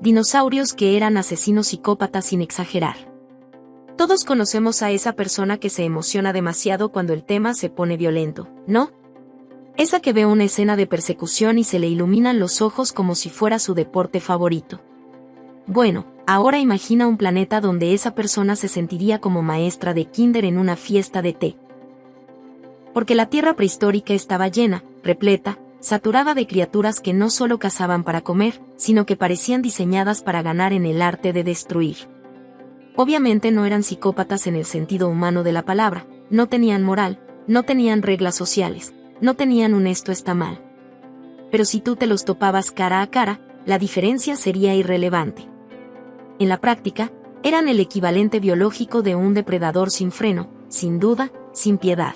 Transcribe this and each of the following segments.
Dinosaurios que eran asesinos psicópatas sin exagerar. Todos conocemos a esa persona que se emociona demasiado cuando el tema se pone violento, ¿no? Esa que ve una escena de persecución y se le iluminan los ojos como si fuera su deporte favorito. Bueno, ahora imagina un planeta donde esa persona se sentiría como maestra de kinder en una fiesta de té. Porque la tierra prehistórica estaba llena, repleta, saturada de criaturas que no solo cazaban para comer, sino que parecían diseñadas para ganar en el arte de destruir. Obviamente no eran psicópatas en el sentido humano de la palabra, no tenían moral, no tenían reglas sociales, no tenían un esto está mal. Pero si tú te los topabas cara a cara, la diferencia sería irrelevante. En la práctica, eran el equivalente biológico de un depredador sin freno, sin duda, sin piedad.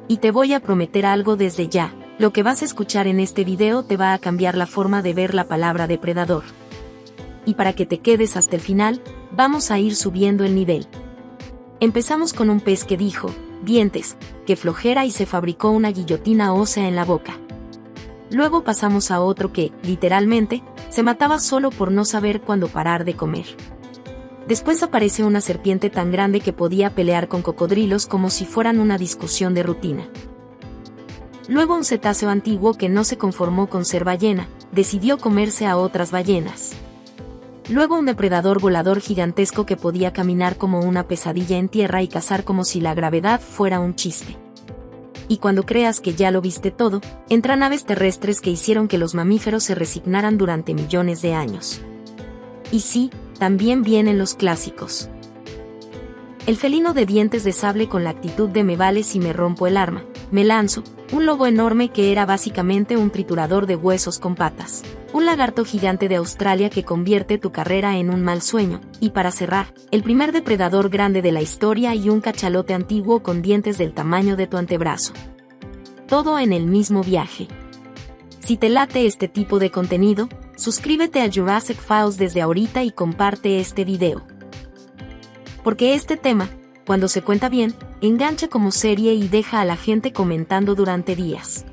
Y te voy a prometer algo desde ya, lo que vas a escuchar en este video te va a cambiar la forma de ver la palabra depredador. Y para que te quedes hasta el final, vamos a ir subiendo el nivel. Empezamos con un pez que dijo, dientes, qué flojera y se fabricó una guillotina ósea en la boca. Luego pasamos a otro que, literalmente, se mataba solo por no saber cuándo parar de comer. Después aparece una serpiente tan grande que podía pelear con cocodrilos como si fueran una discusión de rutina. Luego un cetáceo antiguo que no se conformó con ser ballena, decidió comerse a otras ballenas. Luego un depredador volador gigantesco que podía caminar como una pesadilla en tierra y cazar como si la gravedad fuera un chiste. Y cuando creas que ya lo viste todo, entran aves terrestres que hicieron que los mamíferos se resignaran durante millones de años. Y sí, también vienen los clásicos. El felino de dientes de sable con la actitud de me vale si me rompo el arma, me lanzo, un lobo enorme que era básicamente un triturador de huesos con patas, un lagarto gigante de Australia que convierte tu carrera en un mal sueño, y para cerrar, el primer depredador grande de la historia y un cachalote antiguo con dientes del tamaño de tu antebrazo. Todo en el mismo viaje. Si te late este tipo de contenido, suscríbete a Jurassic Files desde ahorita y comparte este video. Porque este tema, cuando se cuenta bien, engancha como serie y deja a la gente comentando durante días.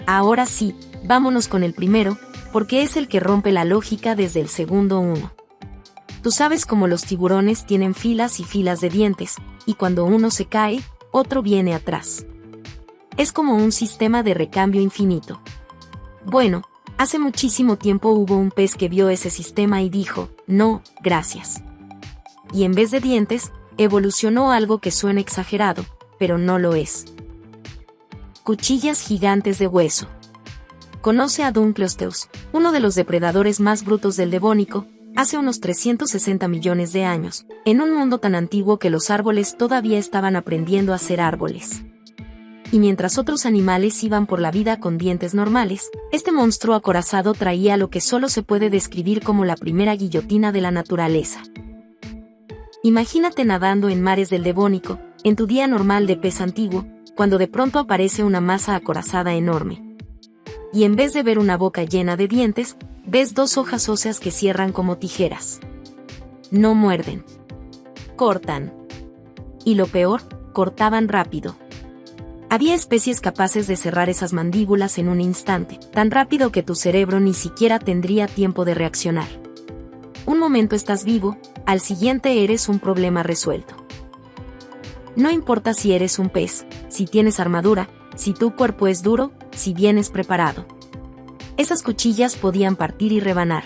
Ahora sí, vámonos con el primero, porque es el que rompe la lógica desde el segundo uno. Tú sabes cómo los tiburones tienen filas y filas de dientes, y cuando uno se cae, otro viene atrás. Es como un sistema de recambio infinito. Bueno, hace muchísimo tiempo hubo un pez que vio ese sistema y dijo, no, gracias. Y en vez de dientes, evolucionó algo que suena exagerado, pero no lo es. Cuchillas gigantes de hueso. Conoce a Dunkleosteus, uno de los depredadores más brutos del Devónico, hace unos 360 millones de años, en un mundo tan antiguo que los árboles todavía estaban aprendiendo a ser árboles. Y mientras otros animales iban por la vida con dientes normales, este monstruo acorazado traía lo que solo se puede describir como la primera guillotina de la naturaleza. Imagínate nadando en mares del Devónico, en tu día normal de pez antiguo, cuando de pronto aparece una masa acorazada enorme. Y en vez de ver una boca llena de dientes, ves dos hojas óseas que cierran como tijeras. No muerden. Cortan. Y lo peor, cortaban rápido. Había especies capaces de cerrar esas mandíbulas en un instante, tan rápido que tu cerebro ni siquiera tendría tiempo de reaccionar. Un momento estás vivo, al siguiente eres un problema resuelto. No importa si eres un pez, si tienes armadura, si tu cuerpo es duro, si vienes preparado. Esas cuchillas podían partir y rebanar.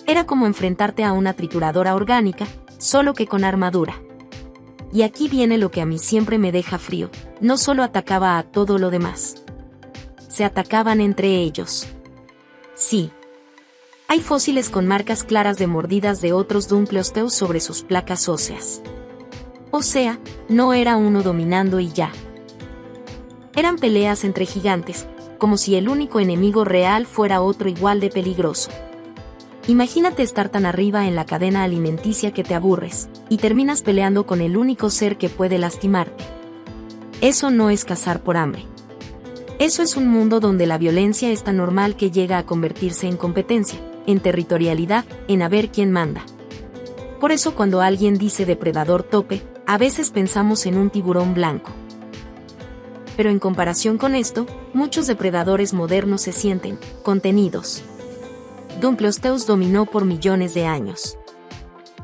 Era como enfrentarte a una trituradora orgánica, solo que con armadura. Y aquí viene lo que a mí siempre me deja frío, no solo atacaba a todo lo demás. Se atacaban entre ellos. Sí. Hay fósiles con marcas claras de mordidas de otros Dunkleosteus sobre sus placas óseas. O sea, no era uno dominando y ya. Eran peleas entre gigantes, como si el único enemigo real fuera otro igual de peligroso. Imagínate estar tan arriba en la cadena alimenticia que te aburres, y terminas peleando con el único ser que puede lastimarte. Eso no es cazar por hambre. Eso es un mundo donde la violencia es tan normal que llega a convertirse en competencia, en territorialidad, en a ver quién manda. Por eso cuando alguien dice depredador tope, a veces pensamos en un tiburón blanco. Pero en comparación con esto, muchos depredadores modernos se sienten contenidos. Dumpleosteus dominó por millones de años.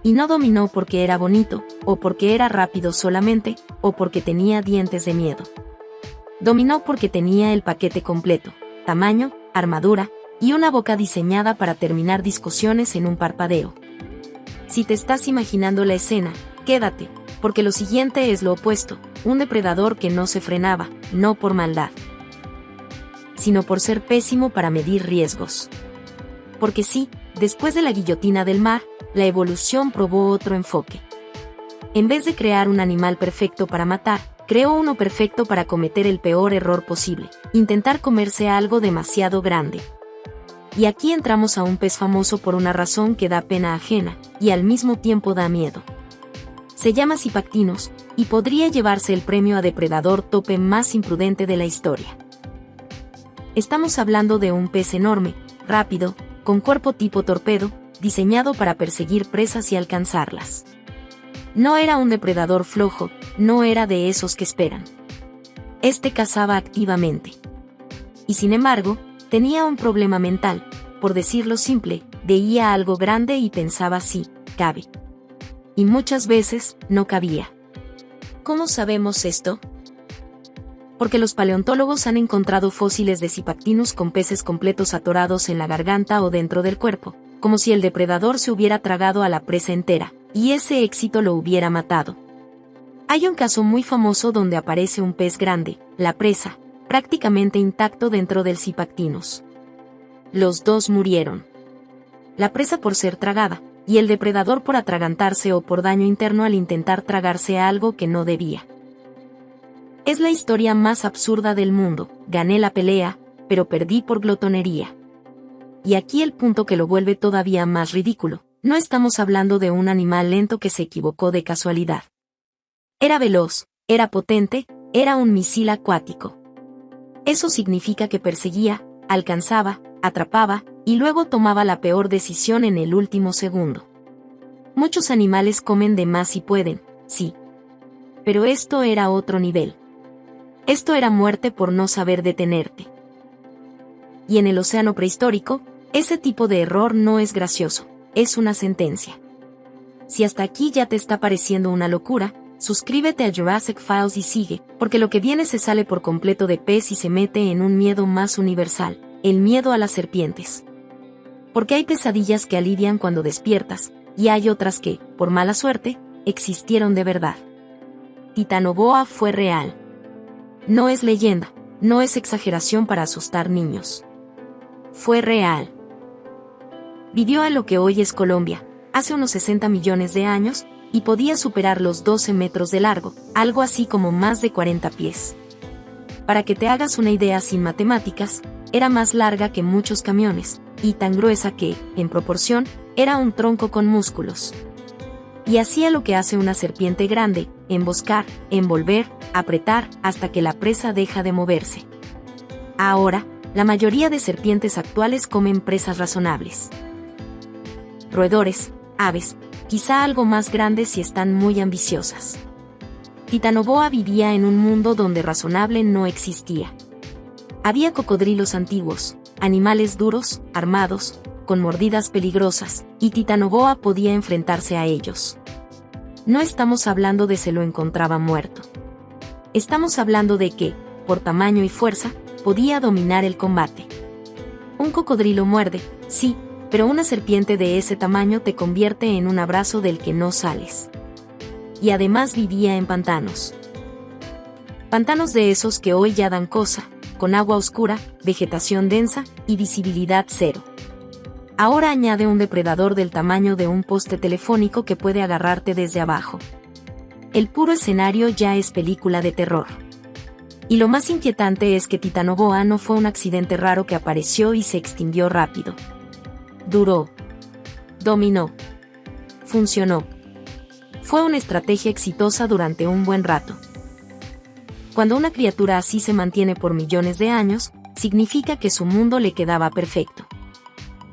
Y no dominó porque era bonito, o porque era rápido solamente, o porque tenía dientes de miedo. Dominó porque tenía el paquete completo: tamaño, armadura, y una boca diseñada para terminar discusiones en un parpadeo. Si te estás imaginando la escena, quédate, porque lo siguiente es lo opuesto: un depredador que no se frenaba, no por maldad, sino por ser pésimo para medir riesgos. Porque sí, después de la guillotina del mar, la evolución probó otro enfoque. En vez de crear un animal perfecto para matar, creó uno perfecto para cometer el peor error posible: intentar comerse algo demasiado grande. Y aquí entramos a un pez famoso por una razón que da pena ajena, y al mismo tiempo da miedo. Se llama Zipactinus, y podría llevarse el premio a depredador tope más imprudente de la historia. Estamos hablando de un pez enorme, rápido, con cuerpo tipo torpedo, diseñado para perseguir presas y alcanzarlas. No era un depredador flojo, no era de esos que esperan. Este cazaba activamente. Y sin embargo, tenía un problema mental: por decirlo simple, veía algo grande y pensaba: sí, cabe. Y muchas veces, no cabía. ¿Cómo sabemos esto? Porque los paleontólogos han encontrado fósiles de Zipactinus con peces completos atorados en la garganta o dentro del cuerpo, como si el depredador se hubiera tragado a la presa entera, y ese éxito lo hubiera matado. Hay un caso muy famoso donde aparece un pez grande, la presa, prácticamente intacto dentro del Zipactinus. Los dos murieron. La presa por ser tragada, y el depredador por atragantarse o por daño interno al intentar tragarse algo que no debía. Es la historia más absurda del mundo: gané la pelea, pero perdí por glotonería. Y aquí el punto que lo vuelve todavía más ridículo: no estamos hablando de un animal lento que se equivocó de casualidad. Era veloz, era potente, era un misil acuático. Eso significa que perseguía, alcanzaba, atrapaba, y luego tomaba la peor decisión en el último segundo. Muchos animales comen de más si pueden, sí. Pero esto era otro nivel. Esto era muerte por no saber detenerte. Y en el océano prehistórico, ese tipo de error no es gracioso, es una sentencia. Si hasta aquí ya te está pareciendo una locura, suscríbete a Jurassic Files y sigue, porque lo que viene se sale por completo de pez y se mete en un miedo más universal: el miedo a las serpientes. Porque hay pesadillas que alivian cuando despiertas, y hay otras que, por mala suerte, existieron de verdad. Titanoboa fue real. No es leyenda, no es exageración para asustar niños. Fue real. Vivió en lo que hoy es Colombia, hace unos 60 millones de años, y podía superar los 12 metros de largo, algo así como más de 40 pies. Para que te hagas una idea sin matemáticas, era más larga que muchos camiones, y tan gruesa que, en proporción, era un tronco con músculos. Y hacía lo que hace una serpiente grande: emboscar, envolver, apretar, hasta que la presa deja de moverse. Ahora, la mayoría de serpientes actuales comen presas razonables. Roedores, aves, quizá algo más grandes si están muy ambiciosas. Titanoboa vivía en un mundo donde razonable no existía. Había cocodrilos antiguos, animales duros, armados, con mordidas peligrosas, y Titanoboa podía enfrentarse a ellos. No estamos hablando de se lo encontraba muerto. Estamos hablando de que, por tamaño y fuerza, podía dominar el combate. Un cocodrilo muerde, sí, pero una serpiente de ese tamaño te convierte en un abrazo del que no sales. Y además vivía en pantanos. Pantanos de esos que hoy ya dan cosa, con agua oscura, vegetación densa y visibilidad cero. Ahora añade un depredador del tamaño de un poste telefónico que puede agarrarte desde abajo. El puro escenario ya es película de terror. Y lo más inquietante es que Titanoboa no fue un accidente raro que apareció y se extinguió rápido. Duró. Dominó. Funcionó. Fue una estrategia exitosa durante un buen rato. Cuando una criatura así se mantiene por millones de años, significa que su mundo le quedaba perfecto.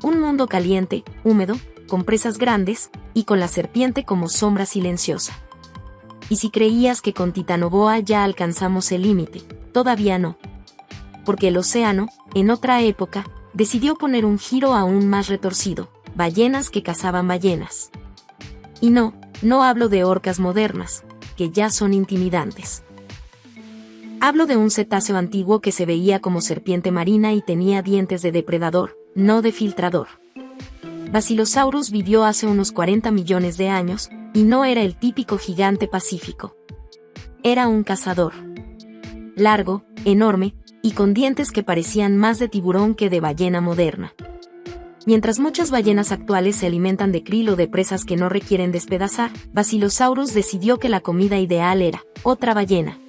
Un mundo caliente, húmedo, con presas grandes, y con la serpiente como sombra silenciosa. Y si creías que con Titanoboa ya alcanzamos el límite, todavía no. Porque el océano, en otra época, decidió poner un giro aún más retorcido: ballenas que cazaban ballenas. Y no hablo de orcas modernas, que ya son intimidantes. Hablo de un cetáceo antiguo que se veía como serpiente marina y tenía dientes de depredador, no de filtrador. Basilosaurus vivió hace unos 40 millones de años, y no era el típico gigante pacífico. Era un cazador. Largo, enorme, y con dientes que parecían más de tiburón que de ballena moderna. Mientras muchas ballenas actuales se alimentan de krill o de presas que no requieren despedazar, Basilosaurus decidió que la comida ideal era otra ballena.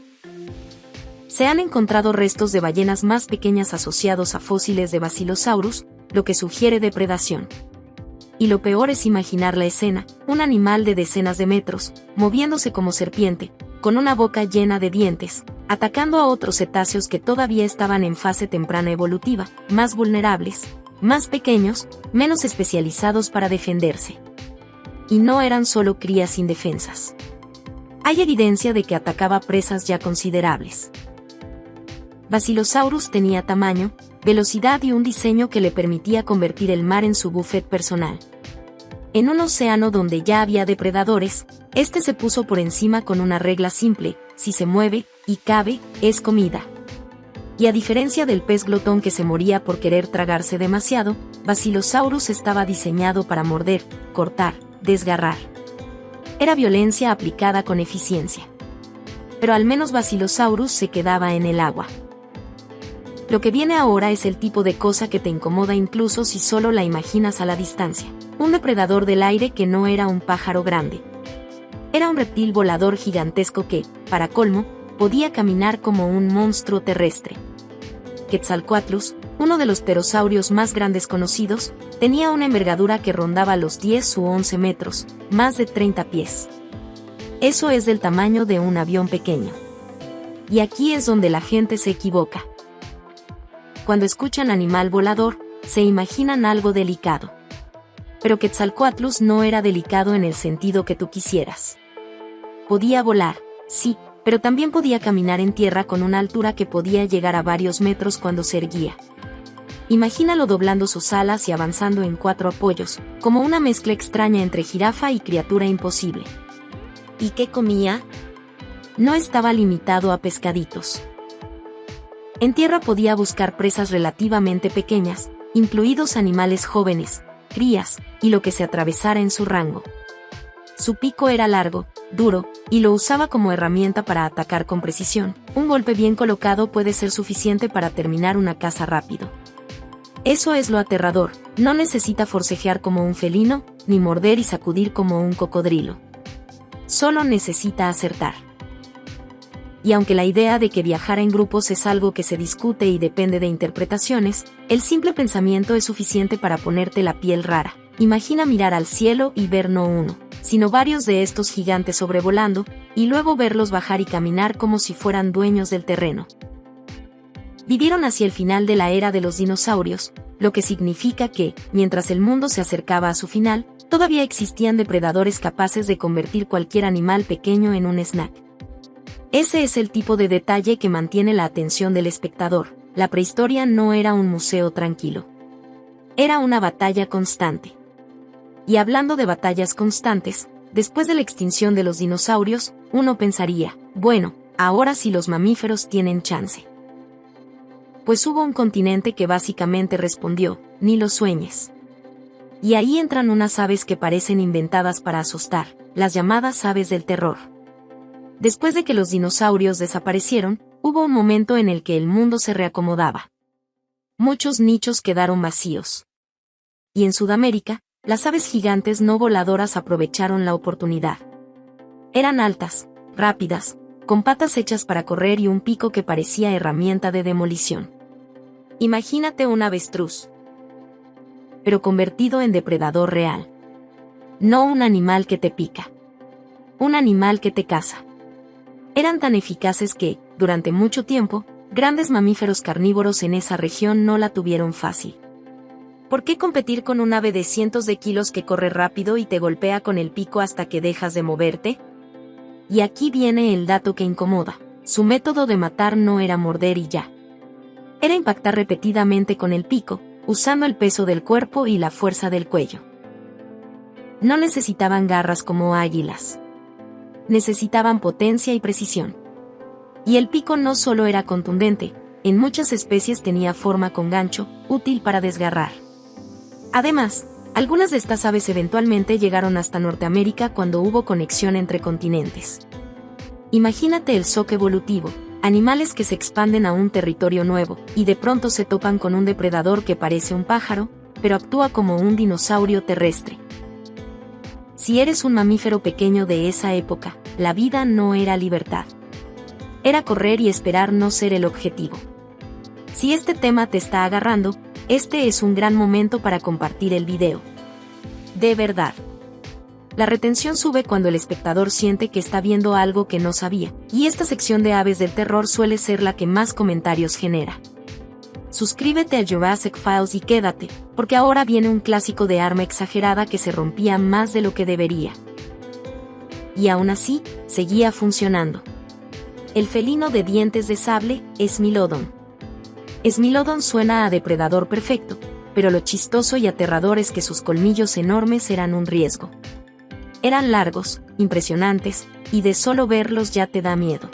Se han encontrado restos de ballenas más pequeñas asociados a fósiles de Basilosaurus, lo que sugiere depredación. Y lo peor es imaginar la escena: un animal de decenas de metros, moviéndose como serpiente, con una boca llena de dientes, atacando a otros cetáceos que todavía estaban en fase temprana evolutiva, más vulnerables, más pequeños, menos especializados para defenderse. Y no eran solo crías indefensas. Hay evidencia de que atacaba presas ya considerables. Basilosaurus tenía tamaño, velocidad y un diseño que le permitía convertir el mar en su buffet personal. En un océano donde ya había depredadores, este se puso por encima con una regla simple: si se mueve y cabe, es comida. Y a diferencia del pez glotón que se moría por querer tragarse demasiado, Basilosaurus estaba diseñado para morder, cortar, desgarrar. Era violencia aplicada con eficiencia. Pero al menos Basilosaurus se quedaba en el agua. Lo que viene ahora es el tipo de cosa que te incomoda incluso si solo la imaginas a la distancia. Un depredador del aire que no era un pájaro grande. Era un reptil volador gigantesco que, para colmo, podía caminar como un monstruo terrestre. Quetzalcoatlus, uno de los pterosaurios más grandes conocidos, tenía una envergadura que rondaba los 10 u 11 metros, más de 30 pies. Eso es del tamaño de un avión pequeño. Y aquí es donde la gente se equivoca. Cuando escuchan animal volador, se imaginan algo delicado. Pero Quetzalcoatlus no era delicado en el sentido que tú quisieras. Podía volar, sí, pero también podía caminar en tierra con una altura que podía llegar a varios metros cuando se erguía. Imagínalo doblando sus alas y avanzando en 4 apoyos, como una mezcla extraña entre jirafa y criatura imposible. ¿Y qué comía? No estaba limitado a pescaditos. En tierra podía buscar presas relativamente pequeñas, incluidos animales jóvenes, crías, y lo que se atravesara en su rango. Su pico era largo, duro, y lo usaba como herramienta para atacar con precisión. Un golpe bien colocado puede ser suficiente para terminar una caza rápido. Eso es lo aterrador: no necesita forcejear como un felino, ni morder y sacudir como un cocodrilo. Solo necesita acertar. Y aunque la idea de que viajar en grupos es algo que se discute y depende de interpretaciones, el simple pensamiento es suficiente para ponerte la piel rara. Imagina mirar al cielo y ver no uno, sino varios de estos gigantes sobrevolando, y luego verlos bajar y caminar como si fueran dueños del terreno. Vivieron hacia el final de la era de los dinosaurios, lo que significa que, mientras el mundo se acercaba a su final, todavía existían depredadores capaces de convertir cualquier animal pequeño en un snack. Ese es el tipo de detalle que mantiene la atención del espectador. La prehistoria no era un museo tranquilo. Era una batalla constante. Y hablando de batallas constantes, después de la extinción de los dinosaurios, uno pensaría, bueno, ahora sí los mamíferos tienen chance. Pues hubo un continente que básicamente respondió: ni lo sueñes. Y ahí entran unas aves que parecen inventadas para asustar, las llamadas aves del terror. Después de que los dinosaurios desaparecieron, hubo un momento en el que el mundo se reacomodaba. Muchos nichos quedaron vacíos. Y en Sudamérica, las aves gigantes no voladoras aprovecharon la oportunidad. Eran altas, rápidas, con patas hechas para correr y un pico que parecía herramienta de demolición. Imagínate un avestruz, pero convertido en depredador real. No un animal que te pica. Un animal que te caza. Eran tan eficaces que, durante mucho tiempo, grandes mamíferos carnívoros en esa región no la tuvieron fácil. ¿Por qué competir con un ave de cientos de kilos que corre rápido y te golpea con el pico hasta que dejas de moverte? Y aquí viene el dato que incomoda: su método de matar no era morder y ya. Era impactar repetidamente con el pico, usando el peso del cuerpo y la fuerza del cuello. No necesitaban garras como águilas. Necesitaban potencia y precisión. Y el pico no solo era contundente, en muchas especies tenía forma con gancho, útil para desgarrar. Además, algunas de estas aves eventualmente llegaron hasta Norteamérica cuando hubo conexión entre continentes. Imagínate el zoque evolutivo, animales que se expanden a un territorio nuevo, y de pronto se topan con un depredador que parece un pájaro, pero actúa como un dinosaurio terrestre. Si eres un mamífero pequeño de esa época, la vida no era libertad. Era correr y esperar no ser el objetivo. Si este tema te está agarrando, este es un gran momento para compartir el video. De verdad. La retención sube cuando el espectador siente que está viendo algo que no sabía, y esta sección de aves del terror suele ser la que más comentarios genera. Suscríbete a Jurassic Files y quédate, porque ahora viene un clásico de arma exagerada que se rompía más de lo que debería. Y aún así, seguía funcionando. El felino de dientes de sable, Smilodon. Smilodon suena a depredador perfecto, pero lo chistoso y aterrador es que sus colmillos enormes eran un riesgo. Eran largos, impresionantes, y de solo verlos ya te da miedo.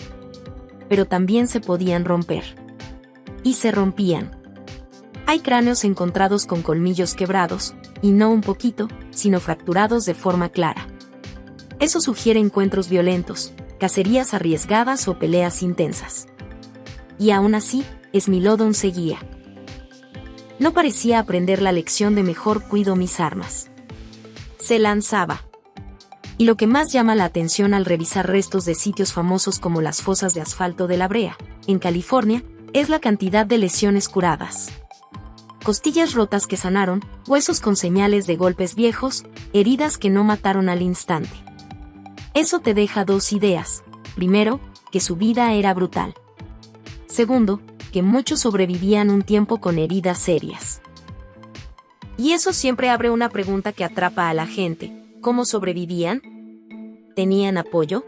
Pero también se podían romper. Y se rompían. Hay cráneos encontrados con colmillos quebrados, y no un poquito, sino fracturados de forma clara. Eso sugiere encuentros violentos, cacerías arriesgadas o peleas intensas. Y aún así, Smilodon seguía. No parecía aprender la lección de mejor cuido mis armas. Se lanzaba. Y lo que más llama la atención al revisar restos de sitios famosos como las fosas de asfalto de La Brea, en California, es la cantidad de lesiones curadas. Costillas rotas que sanaron, huesos con señales de golpes viejos, heridas que no mataron al instante. Eso te deja dos ideas. Primero, que su vida era brutal. Segundo, que muchos sobrevivían un tiempo con heridas serias. Y eso siempre abre una pregunta que atrapa a la gente. ¿Cómo sobrevivían? ¿Tenían apoyo?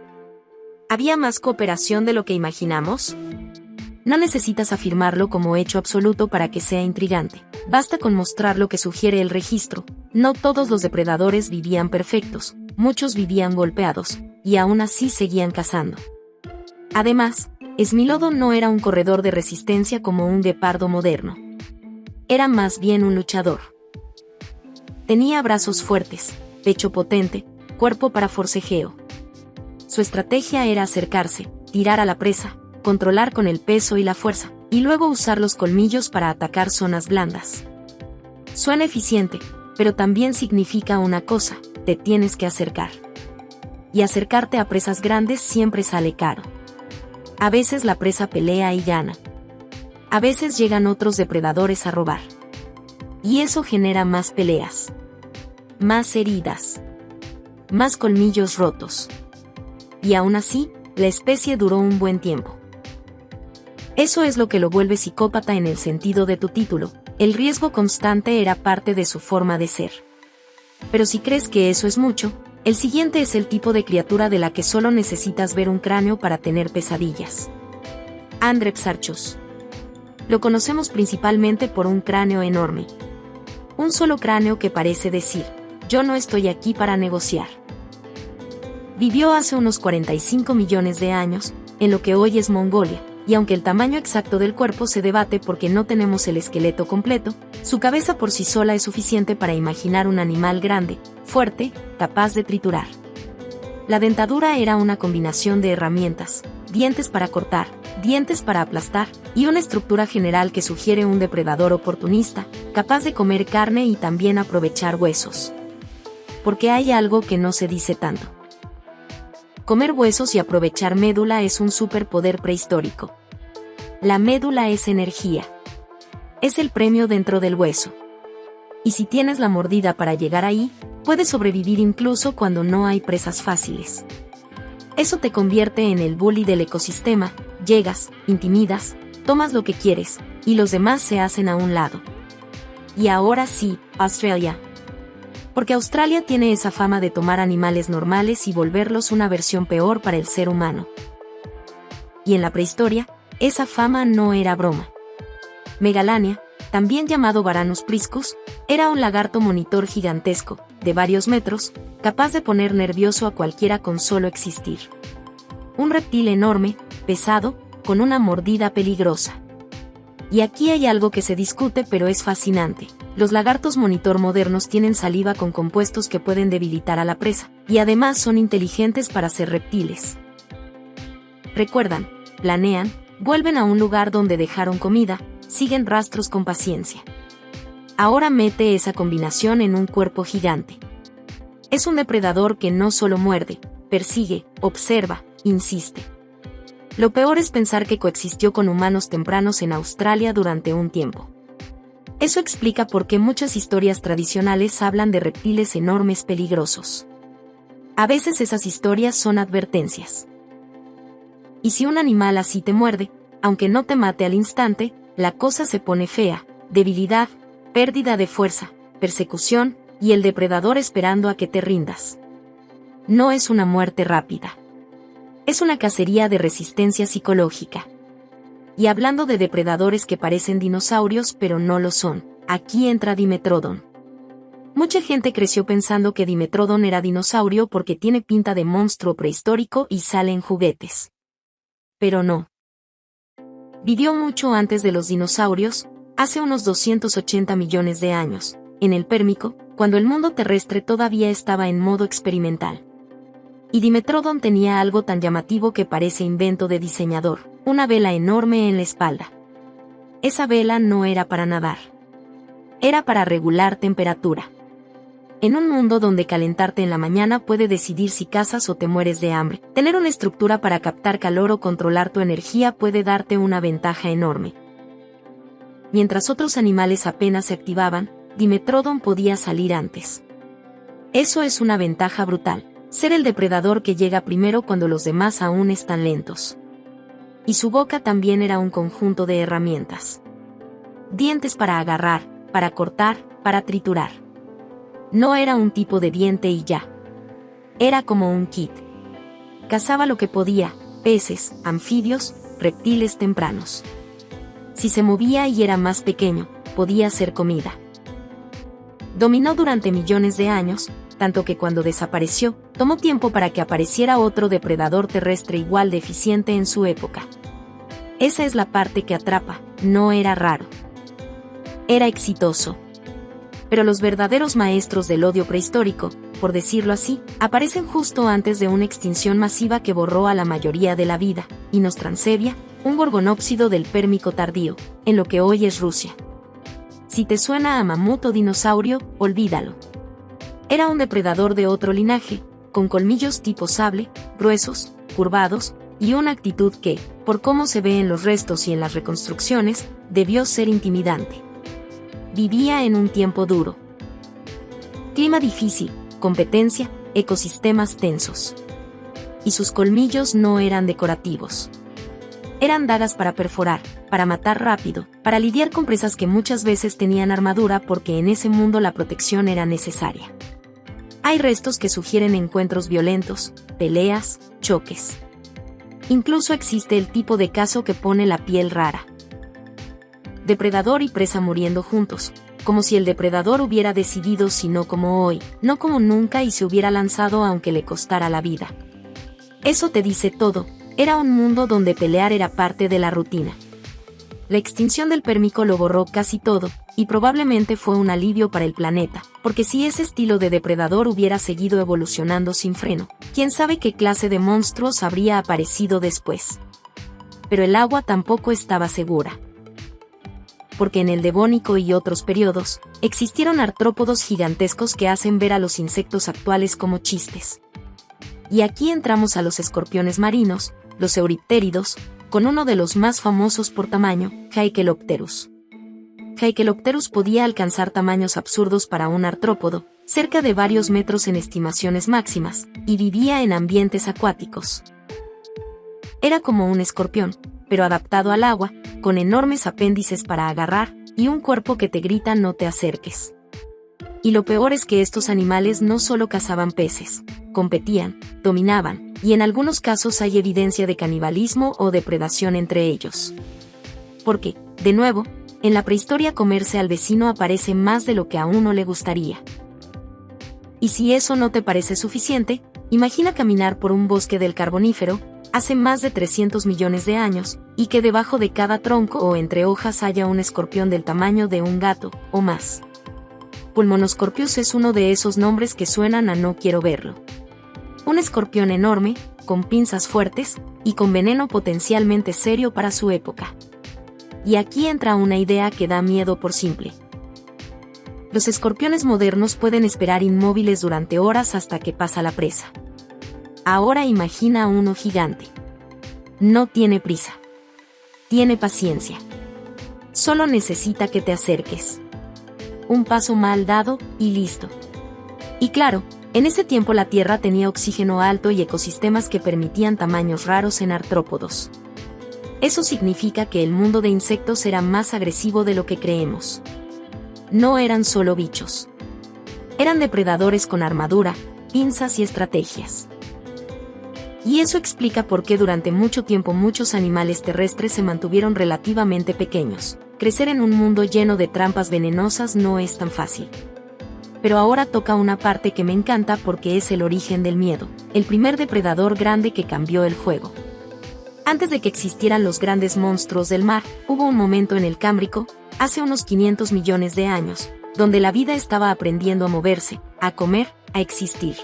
¿Había más cooperación de lo que imaginamos? No necesitas afirmarlo como hecho absoluto para que sea intrigante. Basta con mostrar lo que sugiere el registro. No todos los depredadores vivían perfectos, muchos vivían golpeados, y aún así seguían cazando. Además, Smilodon no era un corredor de resistencia como un guepardo moderno. Era más bien un luchador. Tenía brazos fuertes, pecho potente, cuerpo para forcejeo. Su estrategia era acercarse, tirar a la presa, controlar con el peso y la fuerza, y luego usar los colmillos para atacar zonas blandas. Suena eficiente, pero también significa una cosa: te tienes que acercar. Y acercarte a presas grandes siempre sale caro. A veces la presa pelea y gana. A veces llegan otros depredadores a robar. Y eso genera más peleas. Más heridas. Más colmillos rotos. Y aún así, la especie duró un buen tiempo. Eso es lo que lo vuelve psicópata en el sentido de tu título. El riesgo constante era parte de su forma de ser. Pero si crees que eso es mucho, el siguiente es el tipo de criatura de la que solo necesitas ver un cráneo para tener pesadillas. Andrepsarchus. Lo conocemos principalmente por un cráneo enorme. Un solo cráneo que parece decir: yo no estoy aquí para negociar. Vivió hace unos 45 millones de años, en lo que hoy es Mongolia, y aunque el tamaño exacto del cuerpo se debate porque no tenemos el esqueleto completo, su cabeza por sí sola es suficiente para imaginar un animal grande, fuerte, capaz de triturar. La dentadura era una combinación de herramientas, dientes para cortar, dientes para aplastar, y una estructura general que sugiere un depredador oportunista, capaz de comer carne y también aprovechar huesos. Porque hay algo que no se dice tanto. Comer huesos y aprovechar médula es un superpoder prehistórico. La médula es energía. Es el premio dentro del hueso. Y si tienes la mordida para llegar ahí, puedes sobrevivir incluso cuando no hay presas fáciles. Eso te convierte en el bully del ecosistema, llegas, intimidas, tomas lo que quieres, y los demás se hacen a un lado. Y ahora sí, Australia. Porque Australia tiene esa fama de tomar animales normales y volverlos una versión peor para el ser humano. Y en la prehistoria, esa fama no era broma. Megalania, también llamado Varanus priscus, era un lagarto monitor gigantesco, de varios metros, capaz de poner nervioso a cualquiera con solo existir. Un reptil enorme, pesado, con una mordida peligrosa. Y aquí hay algo que se discute pero es fascinante. Los lagartos monitor modernos tienen saliva con compuestos que pueden debilitar a la presa, y además son inteligentes para ser reptiles. Recuerdan, planean, vuelven a un lugar donde dejaron comida, siguen rastros con paciencia. Ahora mete esa combinación en un cuerpo gigante. Es un depredador que no solo muerde, persigue, observa, insiste. Lo peor es pensar que coexistió con humanos tempranos en Australia durante un tiempo. Eso explica por qué muchas historias tradicionales hablan de reptiles enormes peligrosos. A veces esas historias son advertencias. Y si un animal así te muerde, aunque no te mate al instante, la cosa se pone fea: debilidad, pérdida de fuerza, persecución, y el depredador esperando a que te rindas. No es una muerte rápida. Es una cacería de resistencia psicológica. Y hablando de depredadores que parecen dinosaurios pero no lo son, aquí entra Dimetrodon. Mucha gente creció pensando que Dimetrodon era dinosaurio porque tiene pinta de monstruo prehistórico y sale en juguetes. Pero no. Vivió mucho antes de los dinosaurios, hace unos 280 millones de años, en el Pérmico, cuando el mundo terrestre todavía estaba en modo experimental. Y Dimetrodon tenía algo tan llamativo que parece invento de diseñador: una vela enorme en la espalda. Esa vela no era para nadar. Era para regular temperatura. En un mundo donde calentarte en la mañana puede decidir si cazas o te mueres de hambre, tener una estructura para captar calor o controlar tu energía puede darte una ventaja enorme. Mientras otros animales apenas se activaban, Dimetrodon podía salir antes. Eso es una ventaja brutal: ser el depredador que llega primero cuando los demás aún están lentos. Y su boca también era un conjunto de herramientas. Dientes para agarrar, para cortar, para triturar. No era un tipo de diente y ya. Era como un kit. Cazaba lo que podía: peces, anfibios, reptiles tempranos. Si se movía y era más pequeño, podía ser comida. Dominó durante millones de años, tanto que cuando desapareció, tomó tiempo para que apareciera otro depredador terrestre igual de eficiente en su época. Esa es la parte que atrapa: no era raro. Era exitoso. Pero los verdaderos maestros del odio prehistórico, por decirlo así, aparecen justo antes de una extinción masiva que borró a la mayoría de la vida: Inostrancevia, un gorgonópsido del Pérmico tardío, en lo que hoy es Rusia. Si te suena a mamut o dinosaurio, olvídalo. Era un depredador de otro linaje, con colmillos tipo sable, gruesos, curvados, y una actitud que, por cómo se ve en los restos y en las reconstrucciones, debió ser intimidante. Vivía en un tiempo duro. Clima difícil, competencia, ecosistemas tensos. Y sus colmillos no eran decorativos. Eran dagas para perforar, para matar rápido, para lidiar con presas que muchas veces tenían armadura porque en ese mundo la protección era necesaria. Hay restos que sugieren encuentros violentos, peleas, choques. Incluso existe el tipo de caso que pone la piel rara. Depredador y presa muriendo juntos, como si el depredador hubiera decidido si no como hoy, no como nunca, y se hubiera lanzado aunque le costara la vida. Eso te dice todo: era un mundo donde pelear era parte de la rutina. La extinción del Pérmico lo borró casi todo, y probablemente fue un alivio para el planeta, porque si ese estilo de depredador hubiera seguido evolucionando sin freno, quién sabe qué clase de monstruos habría aparecido después. Pero el agua tampoco estaba segura. Porque en el Devónico y otros periodos, existieron artrópodos gigantescos que hacen ver a los insectos actuales como chistes. Y aquí entramos a los escorpiones marinos, los euriptéridos, con uno de los más famosos por tamaño, Haekelopterus. Haekelopterus podía alcanzar tamaños absurdos para un artrópodo, cerca de varios metros en estimaciones máximas, y vivía en ambientes acuáticos. Era como un escorpión, pero adaptado al agua, con enormes apéndices para agarrar, y un cuerpo que te grita no te acerques. Y lo peor es que estos animales no solo cazaban peces, competían, dominaban, y en algunos casos hay evidencia de canibalismo o depredación entre ellos. Porque, de nuevo, en la prehistoria comerse al vecino aparece más de lo que a uno le gustaría. Y si eso no te parece suficiente, imagina caminar por un bosque del Carbonífero, hace más de 300 millones de años, y que debajo de cada tronco o entre hojas haya un escorpión del tamaño de un gato, o más. Pulmonoscorpius es uno de esos nombres que suenan a no quiero verlo. Un escorpión enorme, con pinzas fuertes, y con veneno potencialmente serio para su época. Y aquí entra una idea que da miedo por simple. Los escorpiones modernos pueden esperar inmóviles durante horas hasta que pasa la presa. Ahora imagina a uno gigante. No tiene prisa. Tiene paciencia. Solo necesita que te acerques. Un paso mal dado, y listo. Y claro, en ese tiempo la Tierra tenía oxígeno alto y ecosistemas que permitían tamaños raros en artrópodos. Eso significa que el mundo de insectos era más agresivo de lo que creemos. No eran solo bichos. Eran depredadores con armadura, pinzas y estrategias. Y eso explica por qué durante mucho tiempo muchos animales terrestres se mantuvieron relativamente pequeños. Crecer en un mundo lleno de trampas venenosas no es tan fácil. Pero ahora toca una parte que me encanta porque es el origen del miedo, el primer depredador grande que cambió el juego. Antes de que existieran los grandes monstruos del mar, hubo un momento en el Cámbrico, hace unos 500 millones de años, donde la vida estaba aprendiendo a moverse, a comer, a existir.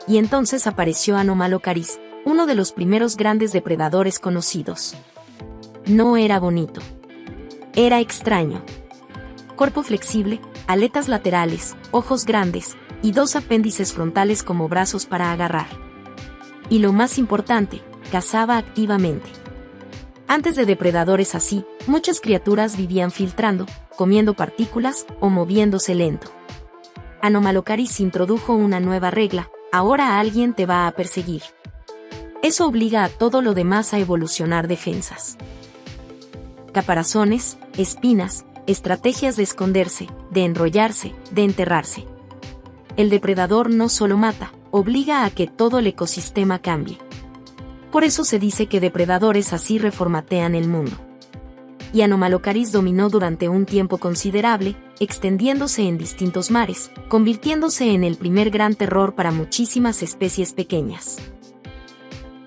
Y entonces apareció Anomalocaris, uno de los primeros grandes depredadores conocidos. No era bonito. Era extraño. Cuerpo flexible, aletas laterales, ojos grandes, y 2 apéndices frontales como brazos para agarrar. Y lo más importante, cazaba activamente. Antes de depredadores así, muchas criaturas vivían filtrando, comiendo partículas o moviéndose lento. Anomalocaris introdujo una nueva regla: ahora alguien te va a perseguir. Eso obliga a todo lo demás a evolucionar defensas. Caparazones, espinas, estrategias de esconderse, de enrollarse, de enterrarse. El depredador no solo mata, obliga a que todo el ecosistema cambie. Por eso se dice que depredadores así reformatean el mundo. Y Anomalocaris dominó durante un tiempo considerable, extendiéndose en distintos mares, convirtiéndose en el primer gran terror para muchísimas especies pequeñas.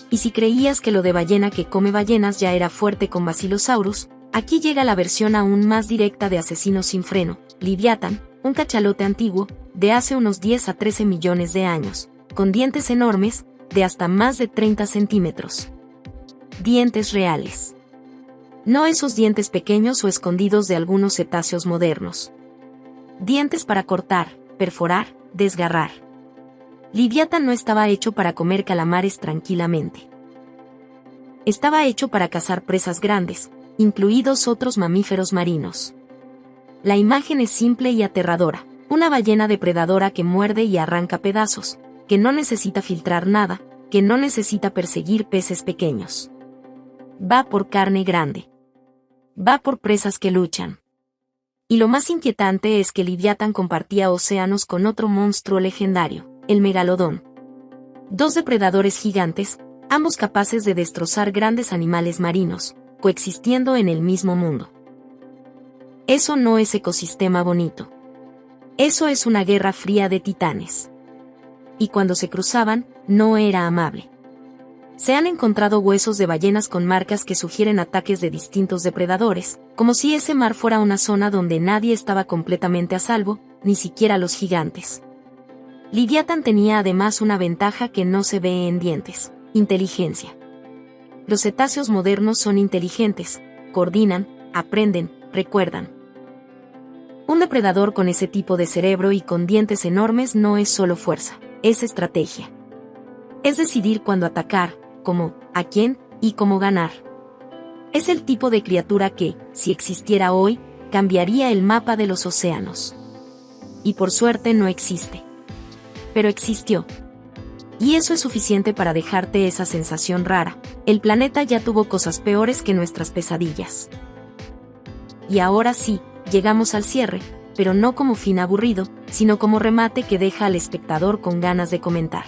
Y si creías que lo de ballena que come ballenas ya era fuerte con Basilosaurus, aquí llega la versión aún más directa de asesino sin freno, Liviatán, un cachalote antiguo, de hace unos 10 a 13 millones de años, con dientes enormes, de hasta más de 30 centímetros. Dientes reales. No esos dientes pequeños o escondidos de algunos cetáceos modernos. Dientes para cortar, perforar, desgarrar. Liviatán no estaba hecho para comer calamares tranquilamente. Estaba hecho para cazar presas grandes, incluidos otros mamíferos marinos. La imagen es simple y aterradora: una ballena depredadora que muerde y arranca pedazos, que no necesita filtrar nada, que no necesita perseguir peces pequeños. Va por carne grande. Va por presas que luchan. Y lo más inquietante es que Liviatán compartía océanos con otro monstruo legendario, el megalodón. 2 depredadores gigantes, ambos capaces de destrozar grandes animales marinos, coexistiendo en el mismo mundo. Eso no es ecosistema bonito. Eso es una guerra fría de titanes. Y cuando se cruzaban, no era amable. Se han encontrado huesos de ballenas con marcas que sugieren ataques de distintos depredadores, como si ese mar fuera una zona donde nadie estaba completamente a salvo, ni siquiera los gigantes. Liviatán tenía además una ventaja que no se ve en dientes: inteligencia. Los cetáceos modernos son inteligentes, coordinan, aprenden, recuerdan. Un depredador con ese tipo de cerebro y con dientes enormes no es solo fuerza, es estrategia. Es decidir cuándo atacar, cómo, a quién, y cómo ganar. Es el tipo de criatura que, si existiera hoy, cambiaría el mapa de los océanos. Y por suerte no existe. Pero existió. Y eso es suficiente para dejarte esa sensación rara: el planeta ya tuvo cosas peores que nuestras pesadillas. Y ahora sí, llegamos al cierre, pero no como fin aburrido, sino como remate que deja al espectador con ganas de comentar.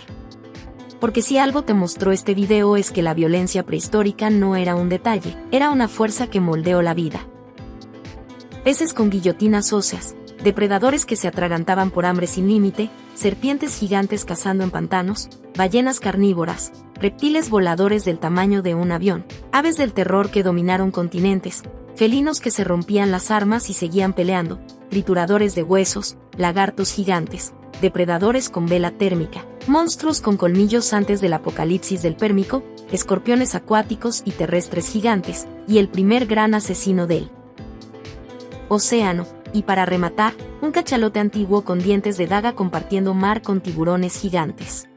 Porque si algo te mostró este video es que la violencia prehistórica no era un detalle, era una fuerza que moldeó la vida. peces con guillotinas óseas, depredadores que se atragantaban por hambre sin límite, serpientes gigantes cazando en pantanos, ballenas carnívoras, reptiles voladores del tamaño de un avión, aves del terror que dominaron continentes, felinos que se rompían las armas y seguían peleando, trituradores de huesos, lagartos gigantes, depredadores con vela térmica, monstruos con colmillos antes del apocalipsis del Pérmico, escorpiones acuáticos y terrestres gigantes, y el primer gran asesino del océano, y para rematar, un cachalote antiguo con dientes de daga compartiendo mar con tiburones gigantes.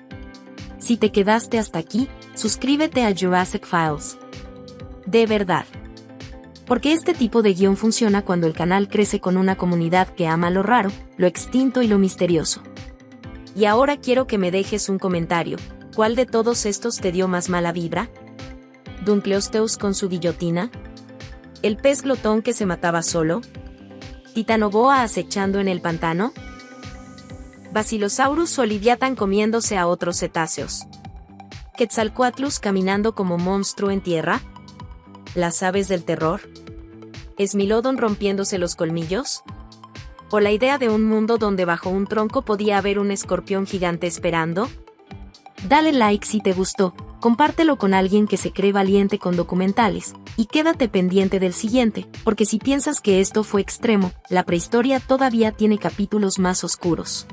Si te quedaste hasta aquí, suscríbete a Jurassic Files. De verdad. Porque este tipo de guión funciona cuando el canal crece con una comunidad que ama lo raro, lo extinto y lo misterioso. Y ahora quiero que me dejes un comentario. ¿Cuál de todos estos te dio más mala vibra? ¿Dunkleosteus con su guillotina? ¿El pez glotón que se mataba solo? ¿Titanoboa acechando en el pantano? ¿Basilosaurus o Liviatán comiéndose a otros cetáceos? ¿Quetzalcoatlus caminando como monstruo en tierra? ¿Las aves del terror? ¿Esmilodon rompiéndose los colmillos? ¿O la idea de un mundo donde bajo un tronco podía haber un escorpión gigante esperando? Dale like si te gustó, compártelo con alguien que se cree valiente con documentales, y quédate pendiente del siguiente, porque si piensas que esto fue extremo, la prehistoria todavía tiene capítulos más oscuros.